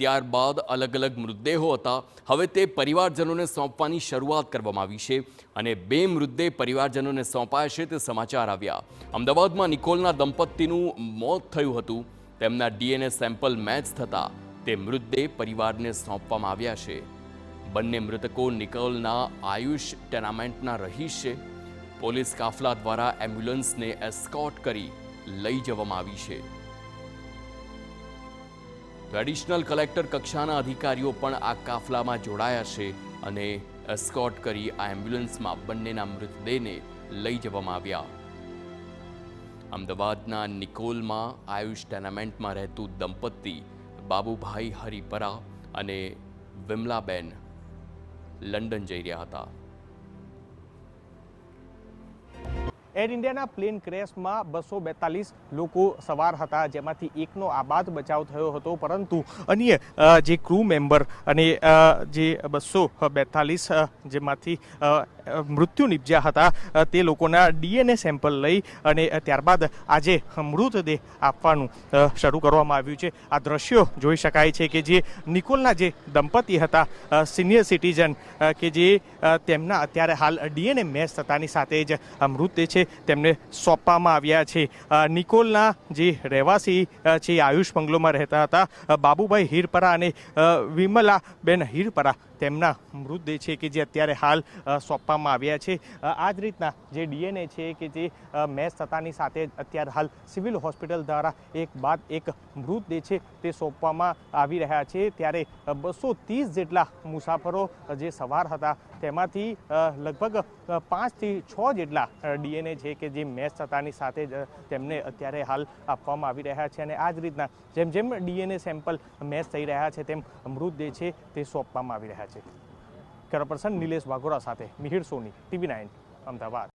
ત્યારબાદ અલગ અલગ મૃતદેહો હતા. હવે તે પરિવારજનોને સોંપવાની શરૂઆત કરવામાં આવી છે અને 2 મૃતદેહ પરિવારજનોને સોંપાયા છે તે સમાચાર આવ્યા. અમદાવાદમાં નિકોલના દંપતીનું મોત થયું હતું. તેમના ડીએનએ સેમ્પલ મેચ થતા તે મૃતદેહ પરિવારને સોંપવામાં આવ્યા છે. બંને મૃતકો નિકોલના આયુષ ટેનામેન્ટના રહીશ છે. પોલીસ કાફલા દ્વારા એમ્બ્યુલન્સને એસ્કોર્ટ કરી લઈ જવામાં આવી છે. એડિશનલ કલેક્ટર કક્ષાના અધિકારીઓ પણ આ કાફલામાં જોડાયા છે અને એસ્કોર્ટ કરી આ એમ્બ્યુલન્સમાં બંનેના મૃતદેહને લઈ જવામાં આવ્યા. અમદાવાદના નિકોલમાં આયુષ ટેનામેન્ટમાં રહેતું દંપતી બાબુભાઈ હરિપરા અને વિમલાબેન લંડન જઈ રહ્યા હતા. એર ઇન્ડિયાના પ્લેન ક્રેશમાં 242 લોકો સવાર હતા, જેમાંથી એકનો આબાદ બચાવ થયો હતો, પરંતુ અન્ય જે ક્રૂ મેમ્બર અને જે 242 જેમાંથી મૃત્યુ નિપજ્યા હતા તે લોકોના ડીએનએ સેમ્પલ લઈ અને ત્યારબાદ આજે મૃતદેહ આપવાનું શરૂ કરવામાં આવ્યું છે. આ દ્રશ્યો જોઈ શકાય છે કે જે નિકોલના જે દંપતી હતા, સિનિયર સિટીઝન કે જે તેમના અત્યારે હાલ ડીએનએ મેચ થતાની સાથે જ મૃતદેહ છે તેમને સોંપવામાં આવ્યા છે. નિકોલના જે રહેવાસી છે આયુષ બંગલોમાં રહેતા હતા બાબુભાઈ હીરપરા અને વિમલાબેન હીરપરા, તેમના મૃતદેહ છે કે જે અત્યારે હાલ સોંપવામાં આવ્યા છે. આ જ રીતના જે ડીએનએ છે કે જે મેચ થતાની સાથે અત્યારે હાલ સિવિલ હોસ્પિટલ દ્વારા એક બાદ એક મૃતદેહ છે તે સોંપવામાં આવી રહ્યા છે. ત્યારે 230 જેટલા મુસાફરો જે સવાર હતા તેમાંથી લગભગ 5 થી 6 જેટલા ડીએનએ છે કે જે મેચ થતાની સાથે જ તેમને અત્યારે હાલ આપવામાં આવી રહ્યા છે. અને આ જ રીતના જેમ જેમ ડીએનએ સેમ્પલ મેચ થઈ રહ્યા છે તેમ મૃતદેહ છે તે સોંપવામાં આવી રહ્યા છે. કેમેરા પર્સન નિલેશ વાઘોરા સાથે મિહિર સોની, TV9 અમદાવાદ.